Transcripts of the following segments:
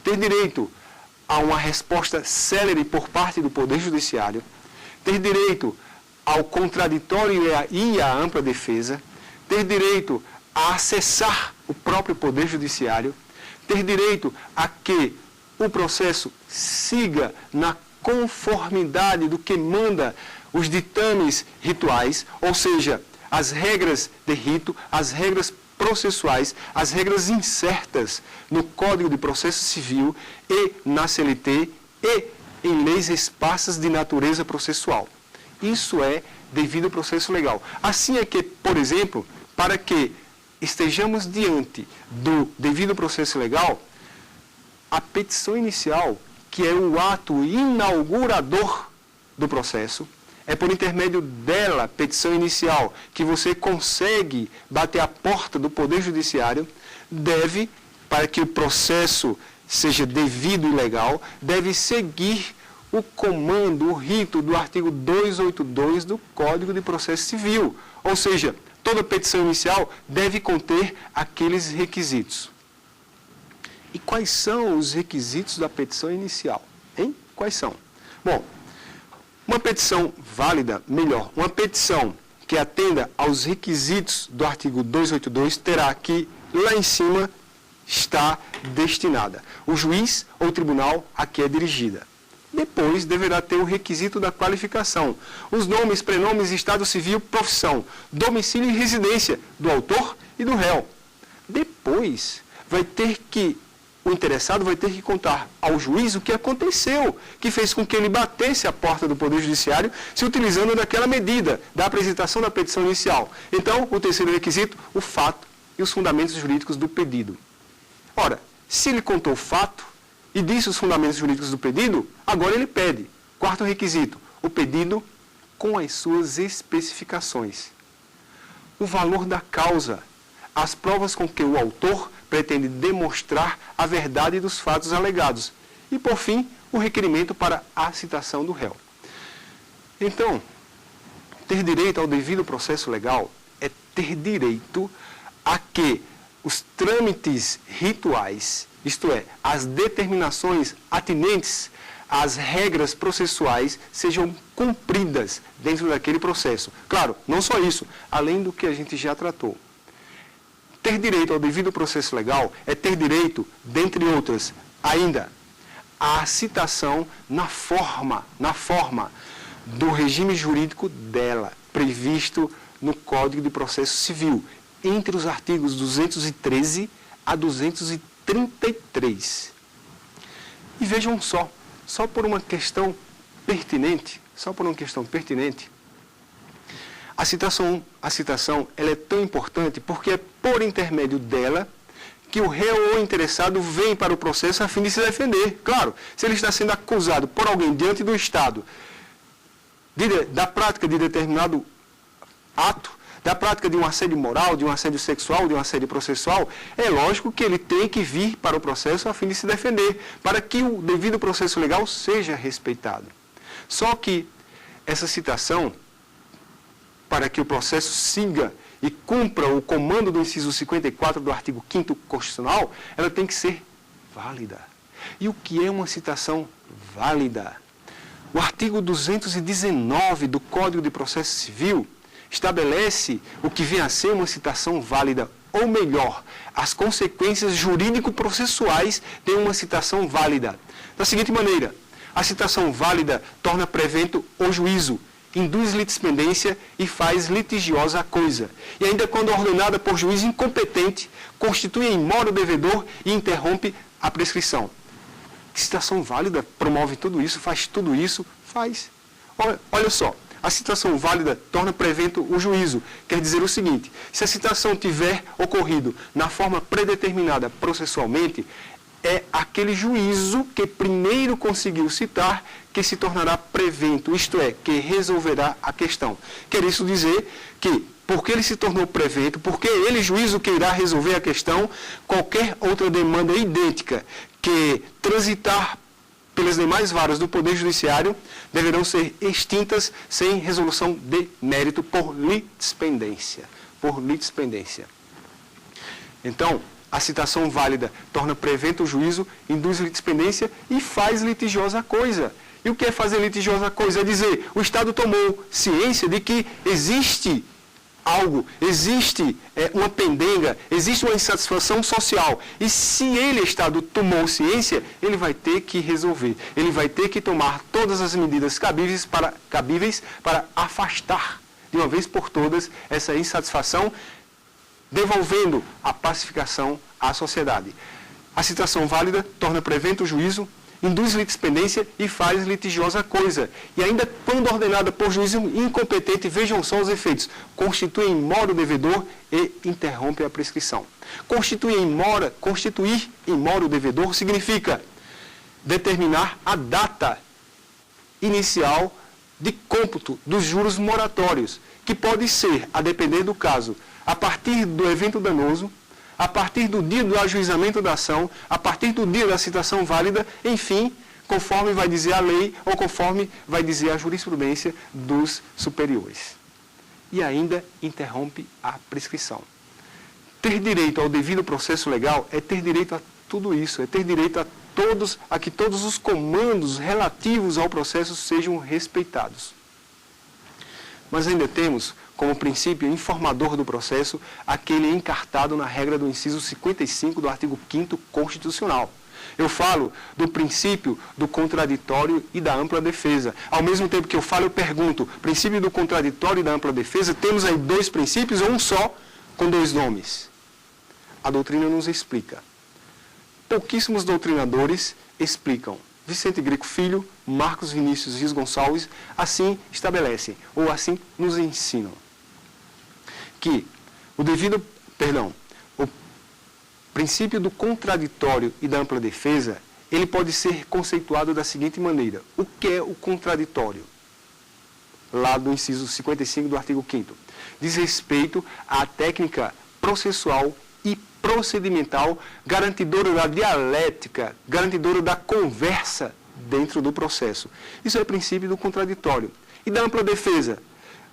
ter direito a uma resposta célere por parte do Poder Judiciário, ter direito ao contraditório e à ampla defesa, ter direito a acessar o próprio Poder Judiciário, ter direito a que o processo siga na conformidade do que manda os ditames rituais, ou seja, as regras de rito, as regras processuais, as regras incertas no Código de Processo Civil e na CLT e em leis esparsas de natureza processual. Isso é devido processo legal. Assim é que, por exemplo, para que estejamos diante do devido processo legal, a petição inicial, que é o ato inaugurador do processo, é por intermédio dela, petição inicial, que você consegue bater a porta do Poder Judiciário, deve, para que o processo seja devido e legal, deve seguir o comando, o rito do artigo 282 do Código de Processo Civil. Ou seja, toda petição inicial deve conter aqueles requisitos. E quais são os requisitos da petição inicial? Hein? Quais são? Bom, uma petição válida, melhor, uma petição que atenda aos requisitos do artigo 282 terá que, lá em cima, estar destinada. O juiz ou tribunal a que é dirigida. Depois, deverá ter o requisito da qualificação. Os nomes, prenomes, estado civil, profissão, domicílio e residência do autor e do réu. Depois, o interessado vai ter que contar ao juiz o que aconteceu, que fez com que ele batesse a porta do Poder Judiciário, se utilizando daquela medida, da apresentação da petição inicial. Então, o terceiro requisito, o fato e os fundamentos jurídicos do pedido. Ora, se ele contou o fato e disse os fundamentos jurídicos do pedido, agora ele pede. Quarto requisito, o pedido com as suas especificações. O valor da causa, as provas com que o autor pretende demonstrar a verdade dos fatos alegados. E, por fim, o requerimento para a citação do réu. Então, ter direito ao devido processo legal é ter direito a que os trâmites rituais, isto é, as determinações atinentes às regras processuais, sejam cumpridas dentro daquele processo. Claro, não só isso, além do que a gente já tratou. Ter direito ao devido processo legal é ter direito, dentre outras, ainda, à citação na forma do regime jurídico dela, previsto no Código de Processo Civil, entre os artigos 213 a 233. E vejam só por uma questão pertinente, a citação ela é tão importante porque é por intermédio dela que o réu ou interessado vem para o processo a fim de se defender. Claro, se ele está sendo acusado por alguém diante do Estado da prática de determinado ato, da prática de um assédio moral, de um assédio sexual, de um assédio processual, é lógico que ele tem que vir para o processo a fim de se defender, para que o devido processo legal seja respeitado. Só que essa citação, para que o processo siga e cumpra o comando do inciso 54 do artigo 5º Constitucional, ela tem que ser válida. E o que é uma citação válida? O artigo 219 do Código de Processo Civil estabelece o que vem a ser uma citação válida, ou melhor, as consequências jurídico-processuais de uma citação válida. Da seguinte maneira, a citação válida torna prevento o juízo, induz litispendência e faz litigiosa a coisa. E ainda quando ordenada por juiz incompetente, constitui em mora o devedor e interrompe a prescrição. Citação válida promove tudo isso, faz tudo isso? Faz. Olha só, a citação válida torna prevento o juízo. Quer dizer o seguinte, se a citação tiver ocorrido na forma predeterminada processualmente, é aquele juízo que primeiro conseguiu citar que se tornará prevento, isto é, que resolverá a questão. Quer isso dizer que, porque ele se tornou prevento, porque ele, juízo, que irá resolver a questão, qualquer outra demanda idêntica que transitar pelas demais varas do Poder Judiciário deverão ser extintas sem resolução de mérito por litispendência. Então, A citação válida torna prevento o juízo, induz litispendência e faz litigiosa a coisa. E o que é fazer litigiosa a coisa? É dizer, o Estado tomou ciência de que existe algo, existe uma pendenga, existe uma insatisfação social. E se ele, Estado, tomou ciência, ele vai ter que resolver. Ele vai ter que tomar todas as medidas cabíveis para afastar, de uma vez por todas, essa insatisfação, devolvendo a pacificação à sociedade. A citação válida torna prevento o juízo, induz litispendência e faz litigiosa a coisa. E ainda quando ordenada por juízo incompetente, vejam só os efeitos, constitui em mora o devedor e interrompe a prescrição. Constituir em mora o devedor significa determinar a data inicial de cômputo dos juros moratórios, que pode ser, a depender do caso, a partir do evento danoso, a partir do dia do ajuizamento da ação, a partir do dia da citação válida, enfim, conforme vai dizer a lei ou conforme vai dizer a jurisprudência dos superiores. E ainda interrompe a prescrição. Ter direito ao devido processo legal é ter direito a tudo isso, é ter direito a que todos os comandos relativos ao processo sejam respeitados. Mas ainda temos, como princípio informador do processo, aquele encartado na regra do inciso 55 do artigo 5º Constitucional. Eu falo do princípio do contraditório e da ampla defesa. Ao mesmo tempo que eu falo, eu pergunto, princípio do contraditório e da ampla defesa, temos aí dois princípios ou um só com dois nomes? A doutrina nos explica. Pouquíssimos doutrinadores explicam. Vicente Greco Filho, Marcos Vinícius Rios Gonçalves, assim estabelecem, ou assim nos ensinam, que o princípio do contraditório e da ampla defesa, ele pode ser conceituado da seguinte maneira. O que é o contraditório? Lá do inciso 55 do artigo 5º. Diz respeito à técnica processual e procedimental, garantidora da dialética, garantidora da conversa dentro do processo. Isso é o princípio do contraditório. E da ampla defesa?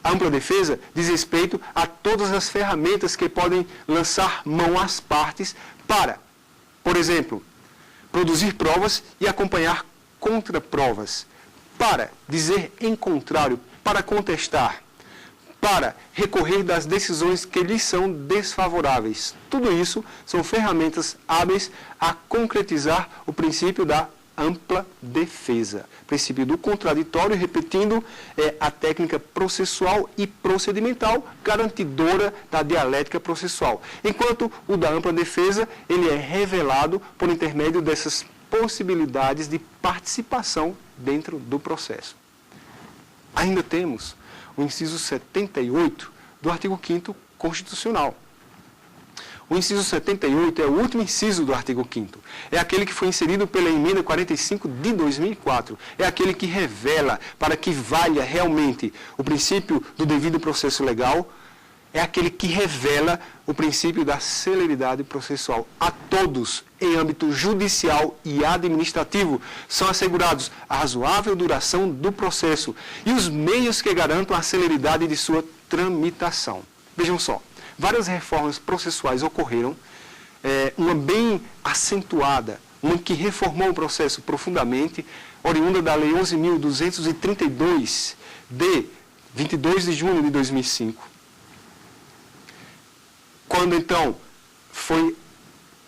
A ampla defesa diz respeito a todas as ferramentas que podem lançar mão às partes para, por exemplo, produzir provas e acompanhar contraprovas, para dizer em contrário, para contestar, para recorrer das decisões que lhes são desfavoráveis. Tudo isso são ferramentas hábeis a concretizar o princípio da ampla defesa. Princípio do contraditório, repetindo, é a técnica processual e procedimental garantidora da dialética processual. Enquanto o da ampla defesa, ele é revelado por intermédio dessas possibilidades de participação dentro do processo. Ainda temos o inciso 78 do artigo 5º Constitucional. O inciso 78 é o último inciso do artigo 5º. É aquele que foi inserido pela emenda 45 de 2004. É aquele que revela, para que valha realmente o princípio do devido processo legal, é aquele que revela o princípio da celeridade processual. A todos, em âmbito judicial e administrativo, são assegurados a razoável duração do processo e os meios que garantam a celeridade de sua tramitação. Vejam só, várias reformas processuais ocorreram, uma bem acentuada, uma que reformou o processo profundamente, oriunda da Lei 11.232, de 22 de junho de 2005, quando então foi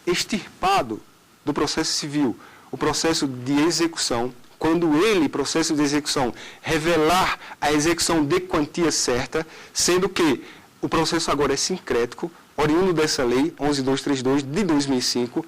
extirpado do processo civil o processo de execução, quando ele, processo de execução, revelar a execução de quantia certa, sendo que o processo agora é sincrético, oriundo dessa lei 11.232 de 2005,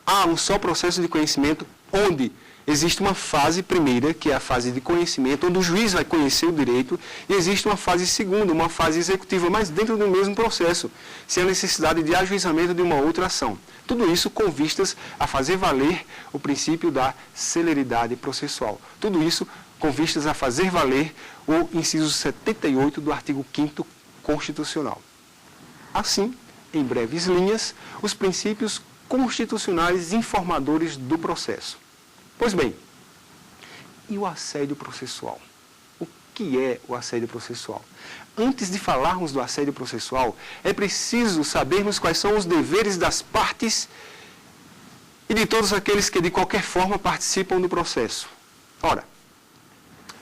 há um só processo de conhecimento onde existe uma fase primeira, que é a fase de conhecimento, onde o juiz vai conhecer o direito, e existe uma fase segunda, uma fase executiva, mas dentro do mesmo processo, sem a necessidade de ajuizamento de uma outra ação. Tudo isso com vistas a fazer valer o princípio da celeridade processual. Tudo isso com vistas a fazer valer o inciso 78 do artigo 5º Constitucional. Assim, em breves linhas, os princípios constitucionais informadores do processo. Pois bem, e o assédio processual? O que é o assédio processual? Antes de falarmos do assédio processual, é preciso sabermos quais são os deveres das partes e de todos aqueles que de qualquer forma participam do processo. Ora,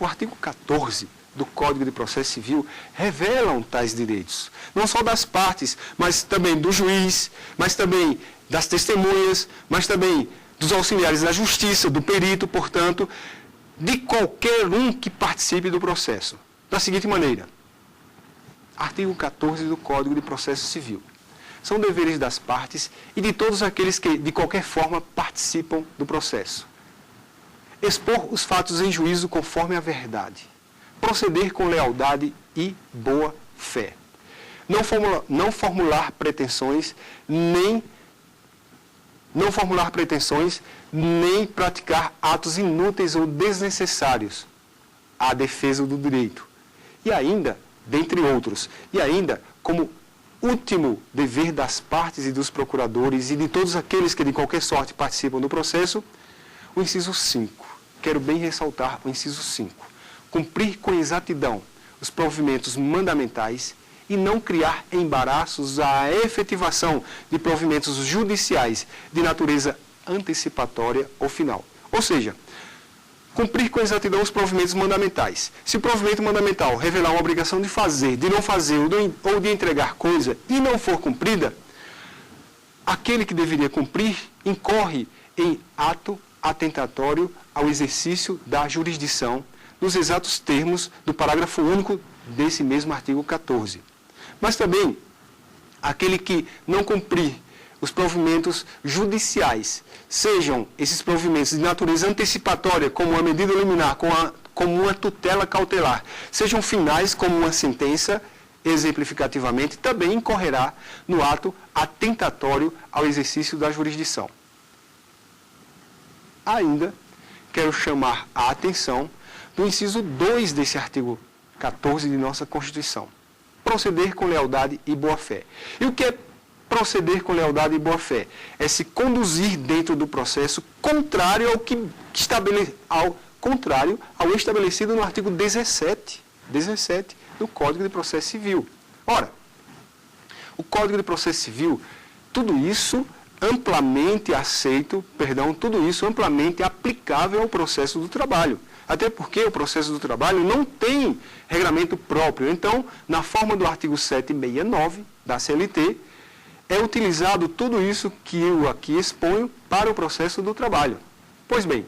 o artigo 14 do Código de Processo Civil revelam tais direitos, não só das partes, mas também do juiz, mas também das testemunhas, mas também dos auxiliares da justiça, do perito, portanto, de qualquer um que participe do processo. Da seguinte maneira, artigo 14 do Código de Processo Civil. São deveres das partes e de todos aqueles que, de qualquer forma, participam do processo. Expor os fatos em juízo conforme a verdade. Proceder com lealdade e boa fé. Não formular pretensões, nem praticar atos inúteis ou desnecessários à defesa do direito. E ainda, dentre outros, como último dever das partes e dos procuradores e de todos aqueles que de qualquer sorte participam do processo, o inciso 5. Quero bem ressaltar o inciso 5. Cumprir com exatidão os provimentos mandamentais e não criar embaraços à efetivação de provimentos judiciais de natureza antecipatória ou final. Ou seja, cumprir com exatidão os provimentos mandamentais. Se o provimento mandamental revelar uma obrigação de fazer, de não fazer ou de entregar coisa e não for cumprida, aquele que deveria cumprir incorre em ato atentatório ao exercício da jurisdição nos exatos termos do parágrafo único desse mesmo artigo 14. Mas também, aquele que não cumprir os provimentos judiciais, sejam esses provimentos de natureza antecipatória, como uma medida liminar, como uma tutela cautelar, sejam finais, como uma sentença, exemplificativamente, também incorrerá no ato atentatório ao exercício da jurisdição. Ainda quero chamar a atenção do inciso 2 desse artigo 14 de nossa Constituição. Proceder com lealdade e boa-fé. E o que é proceder com lealdade e boa-fé? É se conduzir dentro do processo contrário ao estabelecido no artigo 17 do Código de Processo Civil. Ora, o Código de Processo Civil, tudo isso amplamente aplicável ao processo do trabalho. Até porque o processo do trabalho não tem regramento próprio. Então, na forma do artigo 769 da CLT, é utilizado tudo isso que eu aqui exponho para o processo do trabalho. Pois bem,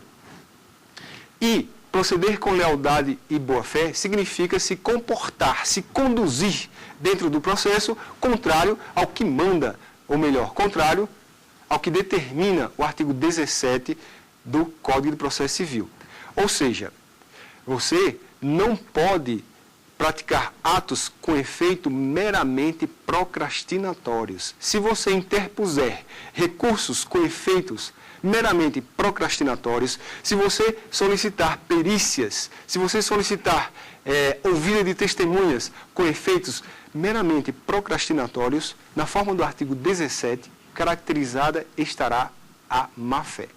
e proceder com lealdade e boa-fé significa se comportar, se conduzir dentro do processo contrário ao que manda, ou melhor, contrário ao que determina o artigo 17 do Código de Processo Civil. Ou seja, você não pode praticar atos com efeito meramente procrastinatórios. Se você interpuser recursos com efeitos meramente procrastinatórios, se você solicitar perícias, se você solicitar ouvida de testemunhas com efeitos meramente procrastinatórios, na forma do artigo 17, caracterizada estará a má-fé.